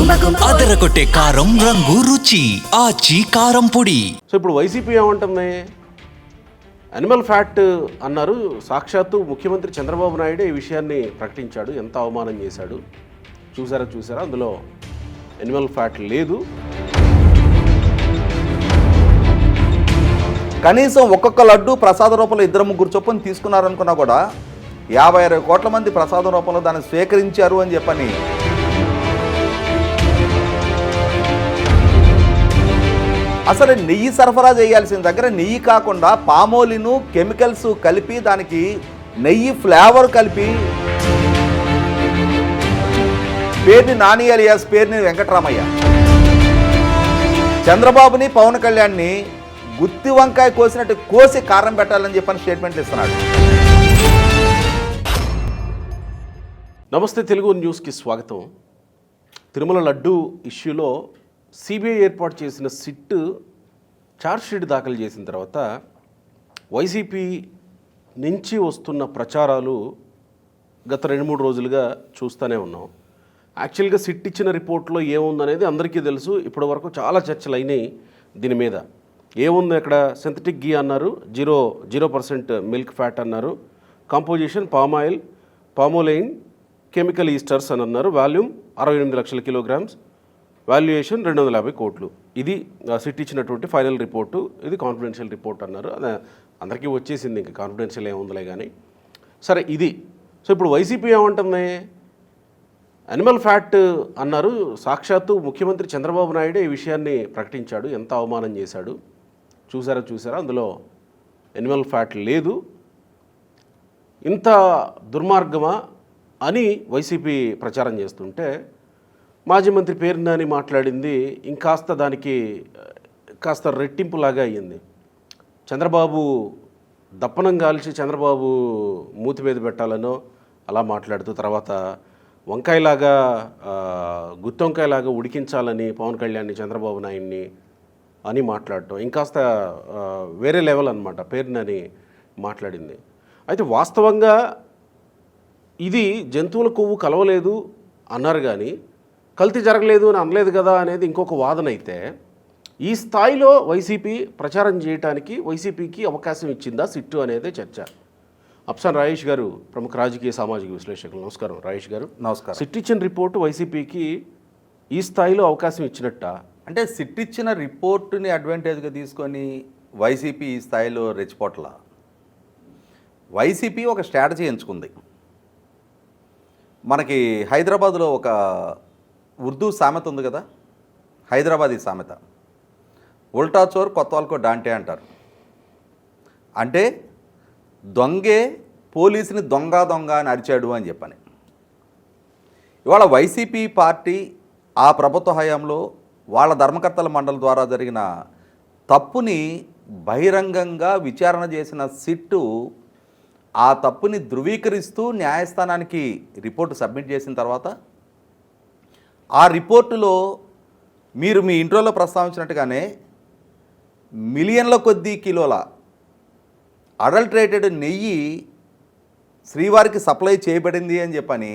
అదరగొట్టే కారం రంగు రుచి ఆచి కారం పొడి. సో ఇప్పుడు వైసీపీ ఏమంటుంది, అనిమల్ ఫ్యాట్ అన్నారు. సాక్షాత్తు ముఖ్యమంత్రి చంద్రబాబు నాయుడు ఈ విషయాన్ని ప్రకటించాడు. ఎంత అవమానం చేశాడు చూసారా, అందులో అనిమల్ ఫ్యాట్ లేదు. కనీసం ఒక్కొక్క లడ్డు ప్రసాద రూపంలో 2-3 చొప్పున తీసుకున్నారనుకున్నా కూడా 50-60 కోట్ల మంది ప్రసాద రూపంలో దాన్ని స్వీకరించారు అని చెప్పని అసలు నెయ్యి సరఫరా చేయాల్సిన దగ్గర నెయ్యి కాకుండా పామోలిను కెమికల్స్ కలిపి దానికి నెయ్యి ఫ్లేవర్ కలిపి పేరుని నాని అలియాస్ పేరుని వెంకటరామయ్య చంద్రబాబుని పవన్ కళ్యాణ్ని గుత్తి వంకాయ కోసినట్టు కోసి కారం పెట్టాలని చెప్పని స్టేట్మెంట్లు ఇస్తున్నాడు. నమస్తే తెలుగు న్యూస్కి స్వాగతం. తిరుమల లడ్డు ఇష్యూలో సిబిఐ ఏర్పాటు చేసిన సిట్ ఛార్జ్షీట్ దాఖలు చేసిన తర్వాత వైసీపీ నుంచి వస్తున్న ప్రచారాలు గత 2-3 రోజులుగా చూస్తూనే ఉన్నాం. యాక్చువల్గా సిట్ ఇచ్చిన రిపోర్ట్లో ఏముందనేది అందరికీ తెలుసు. ఇప్పటి వరకు చాలా చర్చలు అయినాయి దీని మీద. ఏముంది అక్కడ, సింథటిక్ గీ అన్నారు, 0% మిల్క్ ఫ్యాట్ అన్నారు, కంపోజిషన్ పామాయిల్, పామోలైన్, కెమికల్ ఈస్టర్స్ అని అన్నారు, వాల్యూమ్ 68 లక్షల కిలోగ్రామ్స్, వాల్యుయేషన్ 250 కోట్లు. ఇది సిట్ ఇచ్చినటువంటి ఫైనల్ రిపోర్టు. ఇది కాన్ఫిడెన్షియల్ రిపోర్ట్ అన్నారు. అది అందరికీ వచ్చేసింది, ఇంకా కాన్ఫిడెన్షియల్ ఏముందిలే కానీ. సరే ఇది. సో ఇప్పుడు వైసీపీ ఏమంటుంది, అనిమల్ ఫ్యాట్ అన్నారు. సాక్షాత్తు ముఖ్యమంత్రి చంద్రబాబు నాయుడు ఈ విషయాన్ని ప్రకటించాడు. ఎంత అవమానం చేశాడు చూసారా, అందులో అనిమల్ ఫ్యాట్ లేదు. ఇంత దుర్మార్గమా అని వైసీపీ ప్రచారం చేస్తుంటే మాజీ మంత్రి పేరు నాని మాట్లాడింది ఇంకాస్త దానికి కాస్త రెట్టింపులాగా అయ్యింది. చంద్రబాబు దప్పనం కాల్చి చంద్రబాబు మూతి మీద పెట్టాలనో అలా మాట్లాడుతూ, తర్వాత వంకాయలాగా గుత్తొంకాయలాగా ఉడికించాలని పవన్ కళ్యాణ్ని చంద్రబాబు నాయుడిని అని మాట్లాడటం ఇంకాస్త వేరే లెవెల్ అనమాట. పేరునని మాట్లాడింది. అయితే వాస్తవంగా ఇది జంతువుల కొవ్వు కలవలేదు అన్నారు కానీ కల్తీ జరగలేదు అని అనలేదు కదా అనేది ఇంకొక వాదన. అయితే ఈ స్థాయిలో వైసీపీ ప్రచారం చేయడానికి వైసీపీకి అవకాశం ఇచ్చిందా సిట్టు అనేదే చర్చ. అప్సాన్ రాయేష్ గారు, ప్రముఖ రాజకీయ సామాజిక విశ్లేషకులు, నమస్కారం. రాయేష్ గారు నమస్కారం. సిట్ ఇచ్చిన రిపోర్టు వైసీపీకి ఈ స్థాయిలో అవకాశం ఇచ్చినట్ట? అంటే సిట్ ఇచ్చిన రిపోర్టుని అడ్వాంటేజ్గా తీసుకొని వైసీపీ ఈ స్థాయిలో రెచ్చిపోట్ల. వైసీపీ ఒక స్ట్రాటజీ ఎంచుకుంది. మనకి హైదరాబాద్లో ఒక ఉర్దూ సామెత ఉంది కదా, హైదరాబాదీ సామెత, ఉల్టా చోర్ కొత్తవాళ్ళకో డాంటే అంటారు. అంటే దొంగే పోలీసుని దొంగ అని అరిచాడు అని చెప్పని. ఇవాళ వైసీపీ పార్టీ ఆ ప్రభుత్వ హయాంలో వాళ్ళ ధర్మకర్తల మండలి ద్వారా జరిగిన తప్పుని బహిరంగంగా విచారణ చేసిన సిట్టు ఆ తప్పుని ధృవీకరిస్తూ న్యాయస్థానానికి రిపోర్టు సబ్మిట్ చేసిన తర్వాత ఆ రిపోర్టులో మీరు మీ ఇంట్రోలో ప్రస్తావించినట్టుగానే మిలియన్ల కొద్దీ కిలోల అడల్ట్రేటెడ్ నెయ్యి శ్రీవారికి సప్లై చేయబడింది అని చెప్పని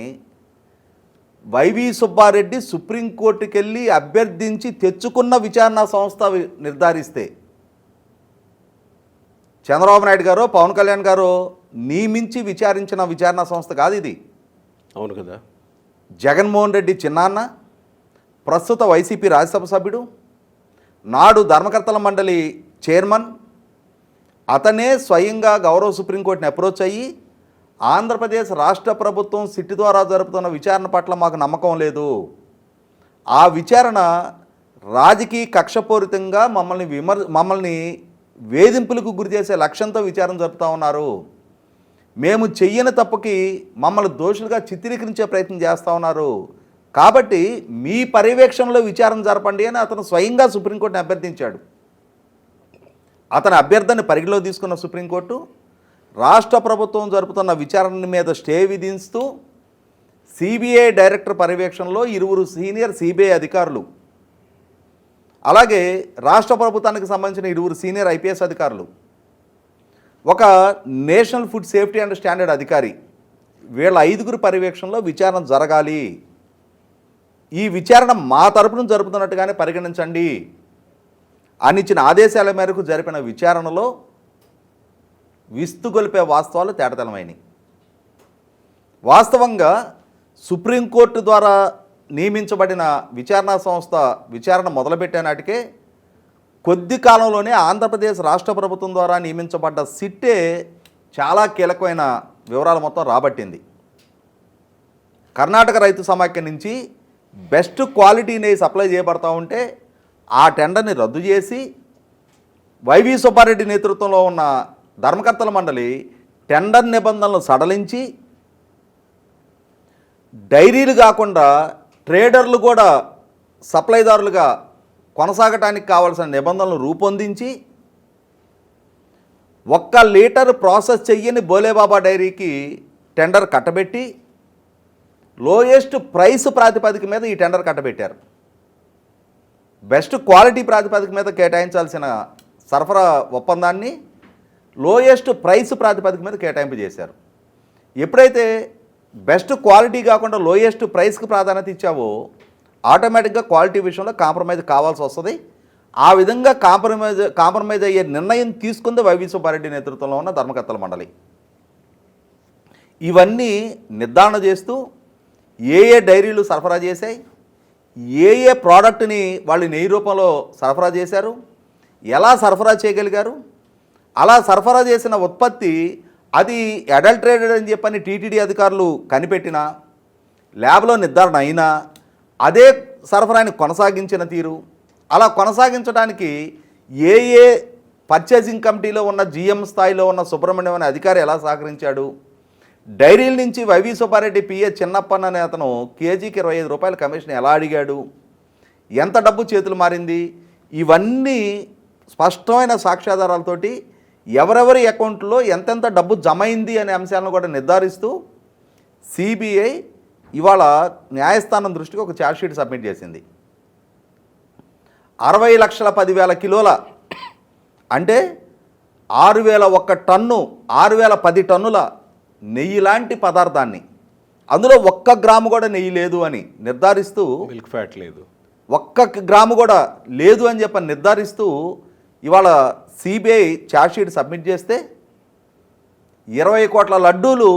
వైవి సుబ్బారెడ్డి సుప్రీంకోర్టుకి వెళ్ళి అభ్యర్థించి తెచ్చుకున్న విచారణ సంస్థ నిర్ధారిస్తే, చంద్రబాబు నాయుడు గారో పవన్ కళ్యాణ్ గారో నియమించి విచారించిన విచారణ సంస్థ కాదు ఇది. అవును కదా. జగన్మోహన్ రెడ్డి చిన్నాన్న, ప్రస్తుత వైసీపీ రాజ్యసభ సభ్యుడు, నాడు ధర్మకర్తల మండలి చైర్మన్, అతనే స్వయంగా గౌరవ సుప్రీంకోర్టుని అప్రోచ్ అయ్యి ఆంధ్రప్రదేశ్ రాష్ట్ర ప్రభుత్వం సిట్ ద్వారా జరుపుతున్న విచారణ పట్ల మాకు నమ్మకం లేదు, ఆ విచారణ రాజకీయ కక్షపూరితంగా మమ్మల్ని వేధింపులకు గురి చేసే లక్ష్యంతో విచారణ జరుపుతూ ఉన్నారు, మేము చెయ్యని తప్పుకి మమ్మల్ని దోషులుగా చిత్రీకరించే ప్రయత్నం చేస్తూ ఉన్నారు, కాబట్టి మీ పర్యవేక్షణలో విచారణ జరపండి అని అతను స్వయంగా సుప్రీంకోర్టుని అభ్యర్థించాడు. అతని అభ్యర్థనని పరిగణలో తీసుకున్న సుప్రీంకోర్టు రాష్ట్ర ప్రభుత్వం జరుపుతున్న విచారణ మీద స్టే విధిస్తూ సిబిఐ డైరెక్టర్ పర్యవేక్షణలో 2 సీనియర్ సిబిఐ అధికారులు, అలాగే రాష్ట్ర ప్రభుత్వానికి సంబంధించిన 2 సీనియర్ ఐపీఎస్ అధికారులు, ఒక national food safety and standard అధికారి, వీళ్ళ 5గురు పర్యవేక్షణలో విచారణ జరగాలి ఈ విచారణ మా తరపున జరుపుతున్నట్టుగానే పరిగణించండి అని ఇచ్చిన ఆదేశాల మేరకు జరిపిన విచారణలో విస్తుగొలిపే వాస్తవాలు తేటతెల్లమైనవి. వాస్తవంగా సుప్రీంకోర్టు ద్వారా నియమించబడిన విచారణా సంస్థ విచారణ మొదలుపెట్టే నాటికే కొద్ది కాలంలోనే ఆంధ్రప్రదేశ్ రాష్ట్ర ప్రభుత్వం ద్వారా నియమించబడ్డ సిట్టే చాలా కీలకమైన వివరాలు మొత్తం రాబట్టింది. కర్ణాటక రైతు సమాఖ్య నుంచి బెస్ట్ క్వాలిటీ నెయ్యి సప్లై చేయబడతా ఉంటే ఆ టెండర్ని రద్దు చేసి వైవి సుబ్బారెడ్డి నేతృత్వంలో ఉన్న ధర్మకర్తల మండలి టెండర్ నిబంధనలు సడలించి డైరీలు కాకుండా ట్రేడర్లు కూడా సప్లైదారులుగా కొనసాగటానికి కావాల్సిన నిబంధనలు రూపొందించి 1 లీటర్ ప్రాసెస్ చెయ్యని బోలేబాబా డైరీకి టెండర్ కట్టబెట్టి లోయెస్ట్ ప్రైస్ ప్రాతిపదిక మీద ఈ టెండర్ కట్టబెట్టారు. బెస్ట్ క్వాలిటీ ప్రాతిపదిక మీద కేటాయించాల్సిన సరఫరా ఒప్పందాన్ని లోయెస్ట్ ప్రైస్ ప్రాతిపదిక మీద కేటాయింపు చేశారు. ఎప్పుడైతే బెస్ట్ క్వాలిటీ కాకుండా లోయెస్ట్ ప్రైస్కి ప్రాధాన్యత ఇచ్చావో ఆటోమేటిక్గా క్వాలిటీ విషయంలో కాంప్రమైజ్ కావాల్సి వస్తుంది. ఆ విధంగా కాంప్రమైజ్ అయ్యే నిర్ణయం తీసుకుంది వైవి సుబ్బారెడ్డి నేతృత్వంలో ఉన్న ధర్మకర్తల మండలి. ఇవన్నీ నిర్ధారణ చేస్తూ ఏ డైరీలు సరఫరా చేశాయి, ఏ ప్రోడక్ట్ని వాళ్ళు నెయ్యి రూపంలో సరఫరా చేశారు, ఎలా సరఫరా చేయగలిగారు, అలా సరఫరా చేసిన ఉత్పత్తి అది అడల్టరేటెడ్ అని చెప్పని టీటీడీ అధికారులు కనిపెట్టినా, ల్యాబ్లో నిర్ధారణ అయినా అదే సరఫరాని కొనసాగించిన తీరు, అలా కొనసాగించడానికి ఏ పర్చేసింగ్ కమిటీలో ఉన్న జీఎం స్థాయిలో ఉన్న సుబ్రహ్మణ్యం అనే అధికారి ఎలా సహకరించాడు, డైరీల నుంచి వైవి సుబ్బారెడ్డి పిఏ చిన్నప్పన్న అనే అతను కేజీకి 25 రూపాయల కమిషన్ ఎలా అడిగాడు, ఎంత డబ్బు చేతులు మారింది, ఇవన్నీ స్పష్టమైన సాక్ష్యాధారాలతోటి ఎవరెవరి అకౌంట్లో ఎంతెంత డబ్బు జమ అయింది అనే అంశాలను కూడా నిర్ధారిస్తూ సిబిఐ ఇవాళ న్యాయస్థానం దృష్టికి ఒక ఛార్జ్షీట్ సబ్మిట్ చేసింది. 60,10,000 కిలోల అంటే 6,001 టన్ను 6,010 టన్నుల నెయ్యి లాంటి పదార్థాన్ని, అందులో 1 గ్రాము కూడా నెయ్యి లేదు అని నిర్ధారిస్తూ, మిల్క్ ఫ్యాట్ లేదు, 1 గ్రాము కూడా లేదు అని చెప్పని నిర్ధారిస్తూ ఇవాళ సిబిఐ ఛార్జ్షీట్ సబ్మిట్ చేస్తే 20 కోట్ల లడ్డూలు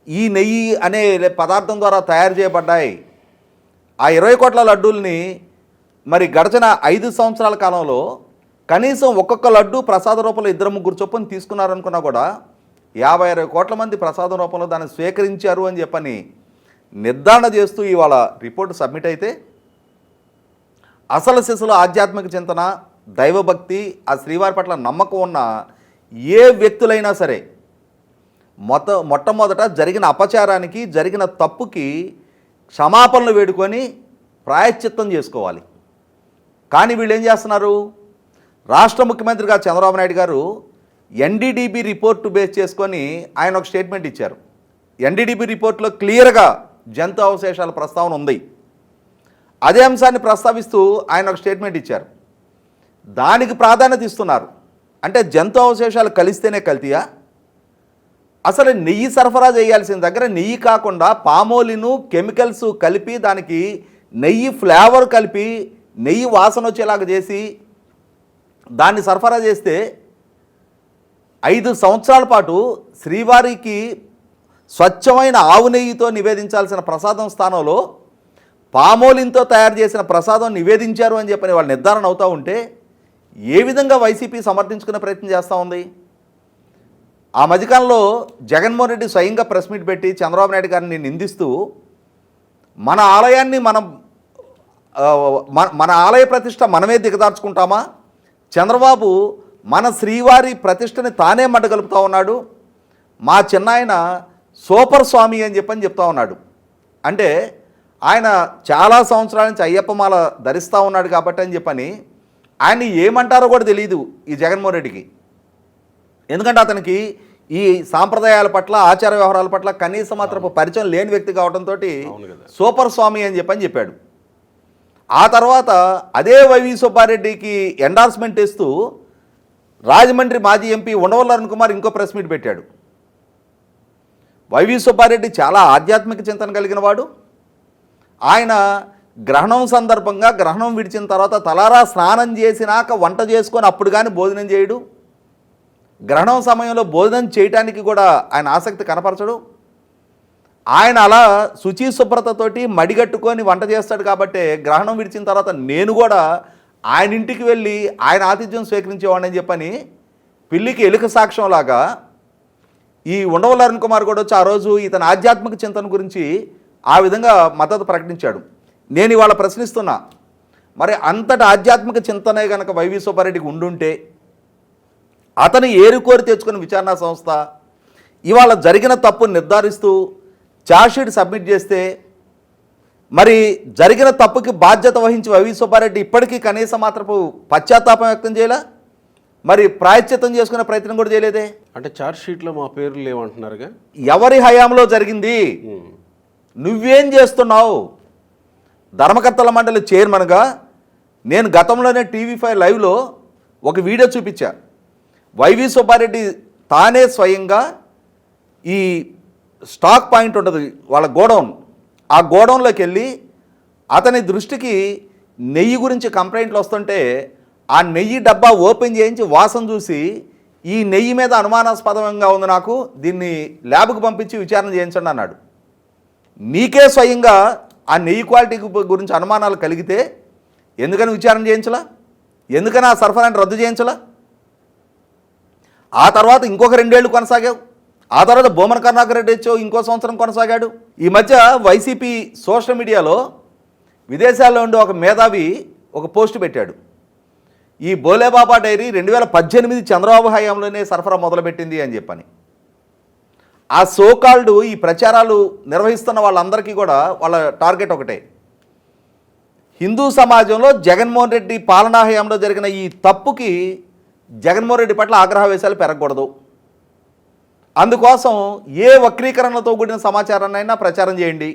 ఈ నెయ్యి అనే పదార్థం ద్వారా తయారు చేయబడ్డాయి. ఆ 20 కోట్ల లడ్డూల్ని మరి గడిచిన 5 సంవత్సరాల కాలంలో కనీసం ఒక్కొక్క లడ్డు ప్రసాద రూపంలో 2-3 చొప్పున తీసుకున్నారనుకున్నా కూడా 50-60 కోట్ల మంది ప్రసాద రూపంలో దాన్ని స్వీకరించారు అని చెప్పని నిర్ధారణ చేస్తూ ఇవాళ రిపోర్టు సబ్మిట్ అయితే అసలు సిసలు ఆధ్యాత్మిక చింతన, దైవభక్తి, ఆ శ్రీవారి పట్ల నమ్మకం ఉన్న ఏ వ్యక్తులైనా సరే మొట్టమొదట జరిగిన అపచారానికి, జరిగిన తప్పుకి క్షమాపణలు వేడుకొని ప్రాయశ్చిత్తం చేసుకోవాలి. కానీ వీళ్ళు ఏం చేస్తున్నారు, రాష్ట్ర ముఖ్యమంత్రిగా చంద్రబాబు నాయుడు గారు ఎన్డీడీబీ రిపోర్టు బేస్ చేసుకొని ఆయన ఒక స్టేట్మెంట్ ఇచ్చారు. ఎన్డీడీబీ రిపోర్ట్లో క్లియర్గా జంతు అవశేషాల ప్రస్తావన ఉంది. అదే అంశాన్ని ప్రస్తావిస్తూ ఆయన ఒక స్టేట్మెంట్ ఇచ్చారు. దానికి ప్రాధాన్యత ఇస్తున్నారు. అంటే జంతు అవశేషాలు కలిస్తేనే కల్తీయా? అసలు నెయ్యి సరఫరా చేయాల్సిన దగ్గర నెయ్యి కాకుండా పామోలిను కెమికల్స్ కలిపి దానికి నెయ్యి ఫ్లేవర్ కలిపి నెయ్యి వాసన వచ్చేలాగా చేసి దాన్ని సరఫరా చేస్తే 5 సంవత్సరాల పాటు శ్రీవారికి స్వచ్ఛమైన ఆవు నెయ్యితో నివేదించాల్సిన ప్రసాదం స్థానంలో పామోలిన్తో తయారు చేసిన ప్రసాదం నివేదించారు అని చెప్పని వాళ్ళు నిర్ధారణ అవుతూ ఉంటే ఏ విధంగా వైసీపీ సమర్థించుకునే ప్రయత్నం చేస్తూ ఉంది? ఆ మధ్యకాలంలో జగన్మోహన్ రెడ్డి స్వయంగా ప్రెస్ మీట్ పెట్టి చంద్రబాబు నాయుడు గారిని నిందిస్తూ మన ఆలయాన్ని మన ఆలయ ప్రతిష్ట మనమే దిగదార్చుకుంటామా, చంద్రబాబు మన శ్రీవారి ప్రతిష్టని తానే మంటగలుపుతూ ఉన్నాడు, మా చిన్నాయన సూపర్ స్వామి అని చెప్తా ఉన్నాడు. అంటే ఆయన చాలా సంవత్సరాల నుంచి అయ్యప్ప మాల ధరిస్తూ ఉన్నాడు కాబట్టి అని చెప్పని ఆయన్ని ఏమంటారో కూడా తెలియదు ఈ జగన్మోహన్ రెడ్డికి. ఎందుకంటే అతనికి ఈ సాంప్రదాయాల పట్ల, ఆచార వ్యవహారాల పట్ల కనీస మాత్రపు పరిచయం లేని వ్యక్తి కావడంతో సూపర్ స్వామి అని చెప్పాడు. ఆ తర్వాత అదే వైవి సుబ్బారెడ్డికి ఎండార్స్మెంట్ ఇస్తూ రాజమండ్రి మాజీ ఎంపీ ఉండవల్లి అరుణ్ కుమార్ ఇంకో ప్రెస్ మీట్ పెట్టాడు. వైవి సుబ్బారెడ్డి చాలా ఆధ్యాత్మిక చింతన కలిగిన వాడు. ఆయన గ్రహణం సందర్భంగా గ్రహణం విడిచిన తర్వాత తలారా స్నానం చేసినాక వంట చేసుకొని అప్పుడు కానీ భోజనం చేయడు. గ్రహణం సమయంలో భోజనం చేయటానికి కూడా ఆయన ఆసక్తి కనపరచడు. ఆయన అలా శుచి శుభ్రతతోటి మడిగట్టుకొని వంట చేస్తాడు కాబట్టి గ్రహణం విడిచిన తర్వాత నేను కూడా ఆయన ఇంటికి వెళ్ళి ఆయన ఆతిథ్యం స్వీకరించేవాడిని అని చెప్పని పిల్లికి ఎలుక సాక్ష్యంలాగా ఈ ఉండవల్లి అరుణ్ కుమార్ కూడా వచ్చి ఆ రోజు ఇతని ఆధ్యాత్మిక చింతన గురించి ఆ విధంగా మద్దతు ప్రకటించాడు. నేను ఇవాళ ప్రశ్నిస్తున్నా, మరి అంతటి ఆధ్యాత్మిక చింతనే కనుక వైవి సుబ్బారెడ్డికి ఉండుంటే అతను ఏరుకోరి తెచ్చుకున్న విచారణ సంస్థ ఇవాళ జరిగిన తప్పును నిర్ధారిస్తూ ఛార్జ్షీట్ సబ్మిట్ చేస్తే మరి జరిగిన తప్పుకి బాధ్యత వహించి వైవి సుబ్బారెడ్డి ఇప్పటికీ కనీసం మాత్రపు పశ్చాత్తాపం వ్యక్తం చేయలే, మరి ప్రాయశ్చిత్తం చేసుకునే ప్రయత్నం కూడా చేయలేదే. అంటే ఛార్జ్షీట్లో మా పేర్లు లేవంటున్నారుగా. ఎవరి హయాంలో జరిగింది? నువ్వేం చేస్తున్నావు? ధర్మకర్తల మండలి చైర్మన్గా నేను గతంలోనే టీవీ5 లైవ్లో ఒక వీడియో చూపించా. వైవి సుబ్బారెడ్డి తానే స్వయంగా ఈ స్టాక్ పాయింట్ ఉంటుంది వాళ్ళ గోడౌన్, ఆ గోడౌన్లోకి వెళ్ళి అతని దృష్టికి నెయ్యి గురించి కంప్లైంట్లు వస్తుంటే ఆ నెయ్యి డబ్బా ఓపెన్ చేయించి వాసన చూసి ఈ నెయ్యి మీద అనుమానాస్పదంగా ఉంది, నాకు దీన్ని ల్యాబ్కు పంపించి విచారణ చేయించండి అన్నాడు. నీకే స్వయంగా ఆ నెయ్యి క్వాలిటీ గురించి అనుమానాలు కలిగితే ఎందుకని విచారణ చేయించలా? ఎందుకని ఆ సరఫరాని రద్దు చేయించలా? ఆ తర్వాత ఇంకొక 2 ఏళ్ళు కొనసాగావు. ఆ తర్వాత బొమ్మన కరుణాకర్ రెడ్డి వచ్చావు, ఇంకో సంవత్సరం కొనసాగాడు. ఈ మధ్య వైసీపీ సోషల్ మీడియాలో విదేశాల్లో ఉండే ఒక మేధావి ఒక పోస్ట్ పెట్టాడు. ఈ బోలేబాబా డైరీ 2018 చంద్రబాబు హయాంలోనే సరఫరా మొదలుపెట్టింది అని చెప్పని. ఆ సోకాల్డ్ ఈ ప్రచారాలు నిర్వహిస్తున్న వాళ్ళందరికీ కూడా వాళ్ళ టార్గెట్ ఒకటే, హిందూ సమాజంలో జగన్మోహన్ రెడ్డి పాలనా హయాంలో జరిగిన ఈ తప్పుకి జగన్మోహన్ రెడ్డి పట్ల ఆగ్రహవేశాలు పెరగకూడదు, అందుకోసం ఏ వక్రీకరణలతో కూడిన సమాచారాన్నైనా ప్రచారం చేయండి.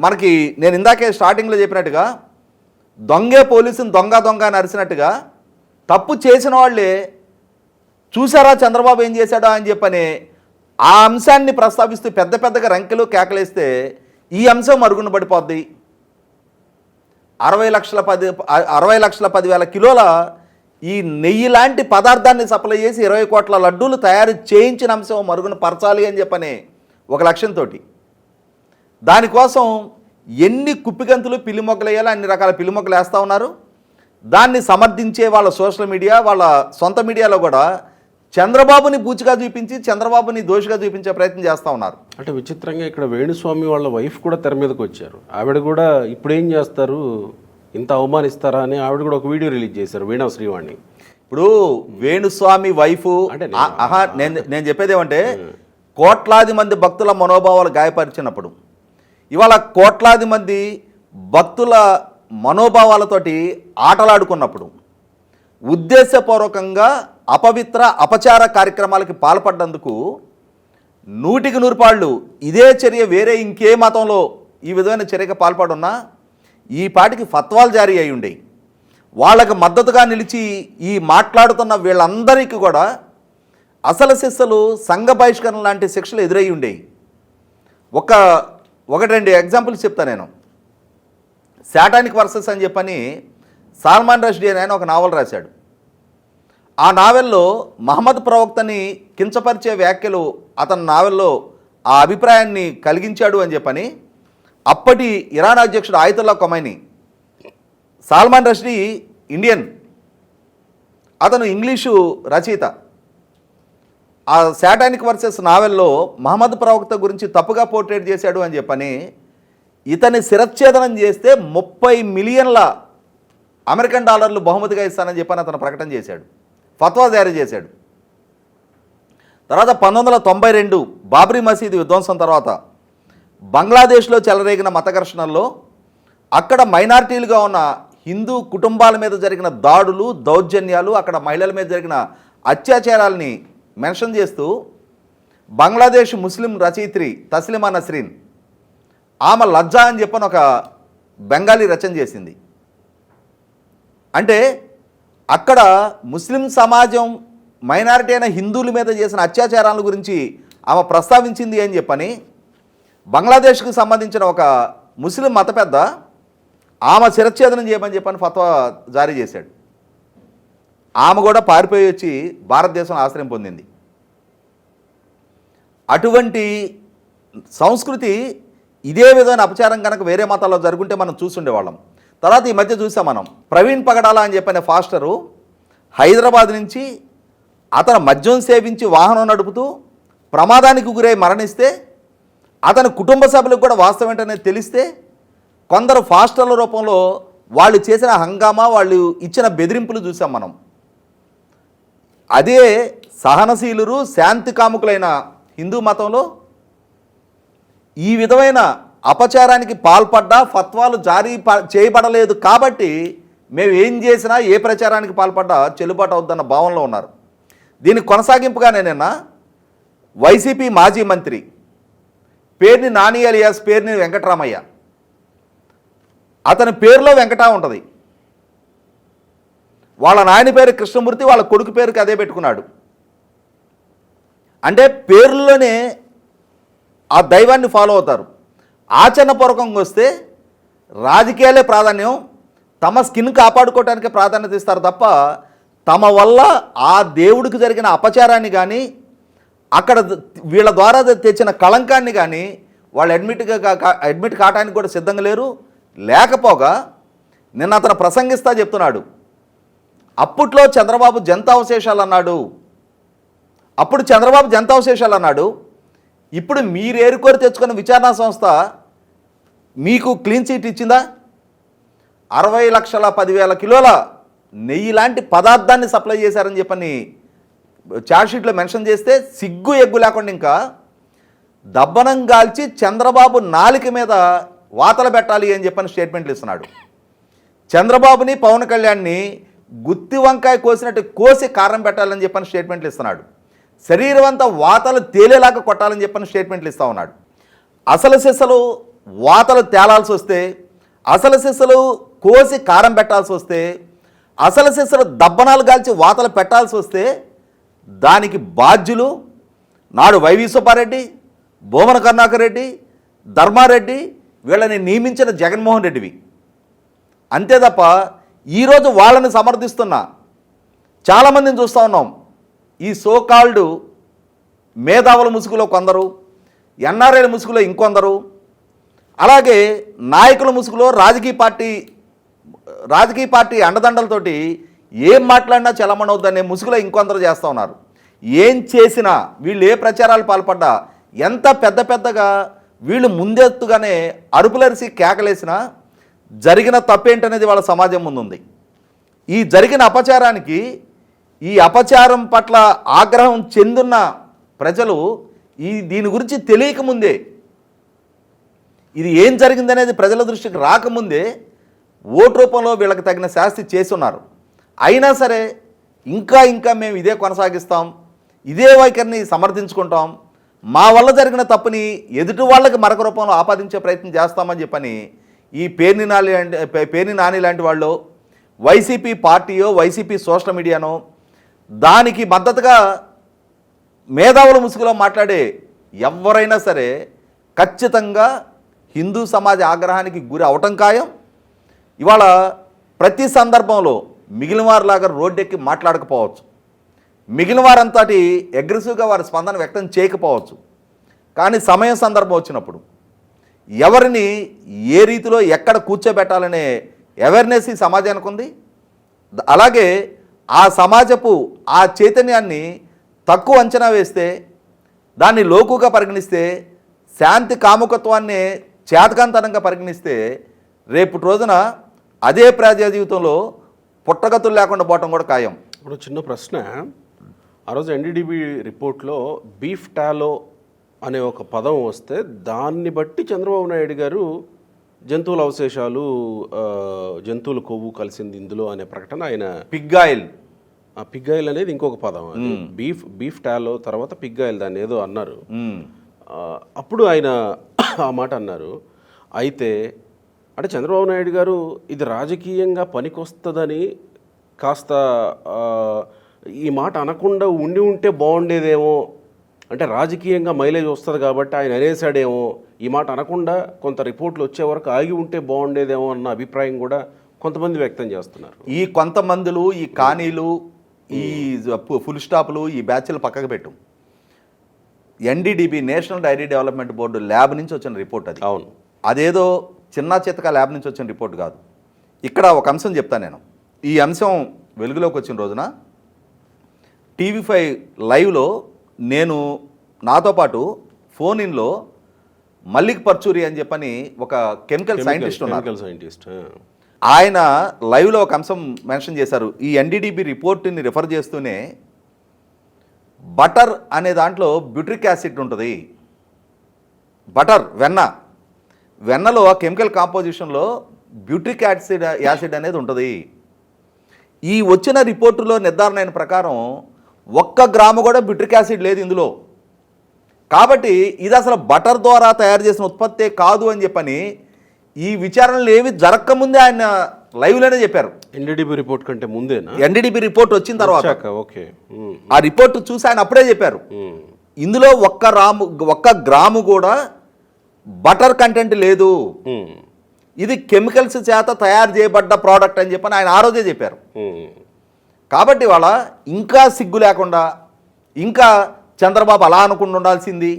మనకి నేను ఇందాకే స్టార్టింగ్లో చెప్పినట్టుగా దొంగే పోలీసుని దొంగ దొంగ అని అరిచినట్టుగా తప్పు చేసిన వాళ్ళే చూసారా చంద్రబాబు ఏం చేశాడా అని చెప్పని ఆ అంశాన్ని ప్రస్తావిస్తూ పెద్ద పెద్దగా రంకెలు కేకలేస్తే ఈ అంశం మరుగున పడిపోద్ది. 60,10,000 కిలోల ఈ నెయ్యి లాంటి పదార్థాన్ని సప్లై చేసి 20 కోట్ల లడ్డూలు తయారు చేయించిన అంశం మరుగున పరచాలి అని చెప్పని ఒక లక్ష్యంతో దానికోసం ఎన్ని కుప్పిగంతులు పిల్లి మొక్కలు వేయాలో అన్ని రకాల పిల్లి మొక్కలు వేస్తూ ఉన్నారు. దాన్ని సమర్థించే వాళ్ళ సోషల్ మీడియా, వాళ్ళ సొంత మీడియాలో కూడా చంద్రబాబుని బూచిగా చూపించి చంద్రబాబుని దోషిగా చూపించే ప్రయత్నం చేస్తూ ఉన్నారు. అంటే విచిత్రంగా ఇక్కడ వేణుస్వామి వాళ్ళ వైఫ్ కూడా తెర మీదకి వచ్చారు. ఆవిడ కూడా ఇప్పుడేం చేస్తారు, ఇంత అవమానిస్తారా అని ఆవిడ కూడా ఒక వీడియో రిలీజ్ చేశారు, వీణా శ్రీవాణి. ఇప్పుడు వేణుస్వామి వైఫ్ అంటే నేను చెప్పేది ఏమంటే కోట్లాది మంది భక్తుల మనోభావాలు గాయపరిచినప్పుడు ఇవాళ కోట్లాది మంది భక్తుల మనోభావాలతోటి ఆటలాడుకున్నప్పుడు ఉద్దేశపూర్వకంగా అపవిత్ర అపచార కార్యక్రమాలకి పాల్పడ్డందుకు 100కి 100 పాళ్ళు ఇదే చర్య వేరే ఇంకే మతంలో ఈ విధమైన చర్యకి పాల్పడున్నా ఈ పాటికి ఫత్వాలు జారీ అయి ఉండేవి. వాళ్ళకి మద్దతుగా నిలిచి ఈ మాట్లాడుతున్న వీళ్ళందరికీ కూడా అసలు శిక్షలు సంఘ బహిష్కరణ లాంటి శిక్షలు ఎదురై ఉండేవి. ఒకటి 2 ఎగ్జాంపుల్స్ చెప్తా నేను. శాటానిక్ వర్సెస్ అని చెప్పని సాల్మాన్ రష్డీ అని ఆయన ఒక నావల్ రాశాడు. ఆ నావెల్లో మహమ్మద్ ప్రవక్తని కించపరిచే వ్యాఖ్యలు అతని నావెల్లో ఆ అభిప్రాయాన్ని కలిగించాడు అని చెప్పని అప్పటి ఇరాన్ అధ్యక్షుడు Ayatollah Khomeini, Salman Rushdie Indian, అతను ఇంగ్లీషు రచయిత, ఆ శాటానిక్ వర్సెస్ నావెల్లో మహమ్మద్ ప్రవక్త గురించి తప్పుగా పోర్ట్రేట్ చేశాడు అని చెప్పని ఇతని శిరచ్ఛేదనం చేస్తే 30 మిలియన్ల అమెరికన్ డాలర్లు బహుమతిగా ఇస్తానని చెప్పని అతను ప్రకటన చేశాడు, ఫత్వా జారీ చేశాడు. తర్వాత 1992 బాబ్రీ మసీదు విధ్వంసం తర్వాత బంగ్లాదేశ్లో చెలరేగిన మత ఘర్షణల్లో అక్కడ మైనారిటీలుగా ఉన్న హిందూ కుటుంబాల మీద జరిగిన దాడులు, దౌర్జన్యాలు, అక్కడ మహిళల మీద జరిగిన అత్యాచారాలని మెన్షన్ చేస్తూ బంగ్లాదేశ్ ముస్లిం రచయిత్రి తస్లిమా నస్రీన్ ఆమె లజ్జా అని చెప్పని ఒక బెంగాలీ రచన చేసింది. అంటే అక్కడ ముస్లిం సమాజం మైనారిటీ అయిన హిందువుల మీద చేసిన అత్యాచారాల గురించి ఆమె ప్రస్తావించింది అని చెప్పని బంగ్లాదేశ్కు సంబంధించిన ఒక ముస్లిం మత పెద్ద ఆమె శిరచ్ఛేదనం చేయమని చెప్పని ఫత్వా జారీ చేశాడు. ఆమె కూడా పారిపోయి వచ్చి భారతదేశంలో ఆశ్రయం పొందింది. అటువంటి సంస్కృతి ఇదే విధమైన అపచారం కనుక వేరే మతాల్లో జరుగుంటే మనం చూస్తుండేవాళ్ళం. తర్వాత ఈ మధ్య చూసాం మనం, ప్రవీణ్ పగడాల అని చెప్పిన ఫాస్టరు హైదరాబాద్ నుంచి అతను మద్యం సేవించి వాహనం నడుపుతూ ప్రమాదానికి గురై మరణిస్తే అతని కుటుంబ సభ్యులకు కూడా వాస్తవం ఏంటనేది తెలిస్తే కొందరు ఫాస్టర్ల రూపంలో వాళ్ళు చేసిన హంగామా, వాళ్ళు ఇచ్చిన బెదిరింపులు చూసాం మనం. అదే సహనశీలురు శాంతి కాముకులైన హిందూ మతంలో ఈ విధమైన అపచారానికి పాల్పడ్డా ఫత్వాలు జారీ చేయబడలేదు కాబట్టి మేము ఏం చేసినా ఏ ప్రచారానికి పాల్పడ్డా చెల్లుబాటు అవుద్దన్న భావనలో ఉన్నారు. దీనికి కొనసాగింపుగానే నిన్న వైసీపీ మాజీ మంత్రి పేర్ని నాని అలియాస్ పేర్ని వెంకటరామయ్య, అతని పేరులో వెంకట ఉంటుంది, వాళ్ళ నాయన పేరు కృష్ణమూర్తి, వాళ్ళ కొడుకు పేరుకి అదే పెట్టుకున్నాడు. అంటే పేర్లోనే ఆ దైవాన్ని ఫాలో అవుతారు. ఆచరణపూర్వకంగా వస్తే రాజకీయాలే ప్రాధాన్యం, తమ స్కిన్ కాపాడుకోవటానికే ప్రాధాన్యత ఇస్తారు తప్ప తమ వల్ల ఆ దేవుడికి జరిగిన అపచారాన్ని కానీ అక్కడ వీళ్ళ ద్వారా తెచ్చిన కళంకాన్ని కానీ వాళ్ళు అడ్మిట్ కావడానికి కూడా సిద్ధంగా లేరు. లేకపోగా నిన్న అతను ప్రసంగిస్తా చెప్తున్నాడు, అప్పట్లో చంద్రబాబు జంతావశేషాలు అన్నాడు, ఇప్పుడు మీరు ఏరుకోరి తెచ్చుకున్న విచారణ సంస్థ మీకు క్లీన్ చిట్ ఇచ్చిందా? 60,10,000 కిలోల నెయ్యి లాంటి పదార్థాన్ని సప్లై చేశారని చెప్పని ఛార్జ్షీట్లో మెన్షన్ చేస్తే సిగ్గు ఎగ్గు లేకుండా ఇంకా దబ్బనం గాల్చి చంద్రబాబు నాలిక మీద వాతలు పెట్టాలి అని చెప్పని స్టేట్మెంట్లు ఇస్తున్నాడు. చంద్రబాబుని పవన్ కళ్యాణ్ని గుత్తి వంకాయ కోసినట్టు కోసి కారం పెట్టాలని చెప్పని స్టేట్మెంట్లు ఇస్తున్నాడు. శరీరం అంతా వాతలు తేలేలాగా కొట్టాలని చెప్పని స్టేట్మెంట్లు ఇస్తూ ఉన్నాడు. అసలు సిసలు వాతలు తేలాల్సి వస్తే, అసలు సిసలు కోసి కారం పెట్టాల్సి వస్తే, అసలు సిసలు దబ్బనాలు గాల్చి వాతలు పెట్టాల్సి వస్తే దానికి బాధ్యులు నాడు వైవి సుబ్బారెడ్డి, భూమన కరుణాకర్ రెడ్డి, ధర్మారెడ్డి వీళ్ళని నియమించిన జగన్మోహన్ రెడ్డివి. అంతే తప్ప ఈరోజు వాళ్ళని సమర్థిస్తున్న చాలామందిని చూస్తూ ఉన్నాం. ఈ సోకాల్డ్ మేధావుల ముసుగులో కొందరు, ఎన్ఆర్ఐల ముసుగులో ఇంకొందరు, అలాగే నాయకుల ముసుగులో రాజకీయ పార్టీ అండదండలతోటి ఏం మాట్లాడినా చలమనవుద్దనే ముసుగులో ఇంకొందరు చేస్తూ ఉన్నారు. ఏం చేసినా వీళ్ళు ఏ ప్రచారాలు పాల్పడ్డా ఎంత పెద్దగా వీళ్ళు ముందెత్తుగానే అరుపులరిసి కేకలేసినా జరిగిన తప్పేంటనేది వాళ్ళ సమాజం ముందుంది. ఈ జరిగిన అపచారానికి, ఈ అపచారం పట్ల ఆగ్రహం చెందున్న ప్రజలు దీని గురించి తెలియకముందే, ఇది ఏం జరిగిందనేది ప్రజల దృష్టికి రాకముందే ఓటు రూపంలో వీళ్ళకి తగిన శాస్తి చేస్తున్నారు. అయినా సరే ఇంకా మేము ఇదే కొనసాగిస్తాం, ఇదే వైఖరిని సమర్థించుకుంటాం, మా వల్ల జరిగిన తప్పుని ఎదుటి వాళ్ళకి మరొక రూపంలో ఆపాదించే ప్రయత్నం చేస్తామని చెప్పని ఈ పేర్ని నాని లాంటి వాళ్ళు, వైసీపీ పార్టీయో వైసీపీ సోషల్ మీడియానో దానికి మద్దతుగా మేధావుల ముసుగులో మాట్లాడే ఎవరైనా సరే ఖచ్చితంగా హిందూ సమాజ ఆగ్రహానికి గురి అవటం ఖాయం. ఇవాళ ప్రతి సందర్భంలో మిగిలిన వారిలాగా రోడ్డెక్కి మాట్లాడకపోవచ్చు, మిగిలిన వారంతటి అగ్రెసివ్గా వారి స్పందన వ్యక్తం చేయకపోవచ్చు, కానీ సమయం సందర్భం వచ్చినప్పుడు ఎవరిని ఏ రీతిలో ఎక్కడ కూర్చోబెట్టాలనే అవేర్నెస్ ఈ సమాజానికి ఉంది. అలాగే ఆ సమాజపు ఆ చైతన్యాన్ని తక్కువ అంచనా వేస్తే, దాన్ని లోకుగా పరిగణిస్తే, శాంతి కాముకత్వాన్ని చేతకాంతనంగా పరిగణిస్తే రేపు రోజున అదే ప్రజా జీవితంలో పుట్టగతులు లేకుండా పోవటం కూడా ఖాయం. ఇప్పుడు చిన్న ప్రశ్న, ఆ రోజు ఎన్డీడీబీ రిపోర్ట్లో బీఫ్ టాలో అనే ఒక పదం వస్తే దాన్ని బట్టి చంద్రబాబు నాయుడు గారు జంతువుల అవశేషాలు, జంతువుల కొవ్వు కలిసింది ఇందులో అనే ప్రకటన ఆయన, పిగ్ ఆయిల్ అనేది ఇంకొక పదం, బీఫ్ టాలో తర్వాత పిగ్ ఆయిల్ దాన్ని ఏదో అన్నారు. అప్పుడు ఆయన ఆ మాట అన్నారు. అయితే అంటే చంద్రబాబు నాయుడు గారు ఇది రాజకీయంగా పనికొస్తుందని కాస్త ఈ మాట అనకుండా ఉంటే బాగుండేదేమో అంటే రాజకీయంగా మైలేజ్ వస్తుంది కాబట్టి ఆయన అనేసాడేమో, ఈ మాట అనకుండా కొంత రిపోర్ట్లు వచ్చే వరకు ఆగి ఉంటే బాగుండేదేమో అన్న అభిప్రాయం కూడా కొంతమంది వ్యక్తం చేస్తున్నారు. ఈ కొంతమందులు ఈ కానీలు ఈ ఫుల్ స్టాప్లు ఈ బ్యాచ్లు పక్కకు పెట్టు. NDDB national dairy development board lab నుంచి వచ్చిన రిపోర్ట్ అది. అవును, అదేదో చిన్న చితక ల్యాబ్ నుంచి వచ్చిన రిపోర్ట్ కాదు. ఇక్కడ ఒక అంశం చెప్తాను నేను. ఈ అంశం వెలుగులోకి వచ్చిన రోజున టీవీ5 లైవ్లో నేను నాతో పాటు ఫోన్ ఇన్లో మల్లిక్ పర్చూరి అని చెప్పని ఒక కెమికల్ సైంటిస్ట్ ఉన్నారు. కెమికల్ సైంటిస్ట్ ఆయన లైవ్లో ఒక అంశం మెన్షన్ చేశారు. ఈ ఎన్డీడీబీ రిపోర్ట్ని రిఫర్ చేస్తూనే బటర్ అనే దాంట్లో బ్యూట్రిక్ యాసిడ్ ఉంటుంది. బటర్ వెన్నలో ఆ కెమికల్ కాంపోజిషన్లో బ్యూట్రిక్ యాసిడ్ అనేది ఉంటుంది. ఈ వచ్చిన రిపోర్టులో నిర్ధారణ అయిన ప్రకారం 1 గ్రాము కూడా బ్యూట్రిక్ యాసిడ్ లేదు ఇందులో. కాబట్టి ఇది అసలు బటర్ ద్వారా తయారు చేసిన ఉత్పత్తే కాదు అని చెప్పని ఈ విచారణలు ఏవి జరగకముందే ఆయన లైవ్లోనే చెప్పారు. ఎన్డీడీబీ రిపోర్ట్ కంటే ముందేనా? ఎన్డీడీబీ రిపోర్ట్ వచ్చిన తర్వాత ఓకే, ఆ రిపోర్ట్ చూసి ఆయన అప్పుడే చెప్పారు ఇందులో 1 గ్రాము కూడా బటర్ కంటెంట్ లేదు, ఇది కెమికల్స్ చేత తయారు చేయబడ్డ ప్రోడక్ట్ అని చెప్పని ఆయన ఆ రోజే చెప్పారు. కాబట్టి వాళ్ళ ఇంకా సిగ్గు లేకుండా ఇంకా చంద్రబాబు అలా అనుకుని ఉండాల్సింది,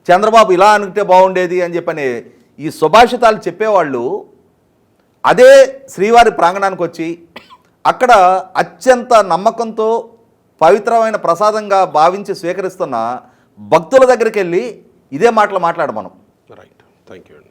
చంద్రబాబు ఇలా అనుకుంటే బాగుండేది అని చెప్పని ఈ సుభాషితాలు చెప్పేవాళ్ళు అదే శ్రీవారి ప్రాంగణానికి వచ్చి అక్కడ అత్యంత నమ్మకంతో పవిత్రమైన ప్రసాదంగా భావించి స్వీకరిస్తున్న భక్తుల దగ్గరికి వెళ్ళి ఇదే మాటలు మాట్లాడమనం. రైట్, థ్యాంక్ యూ అండి.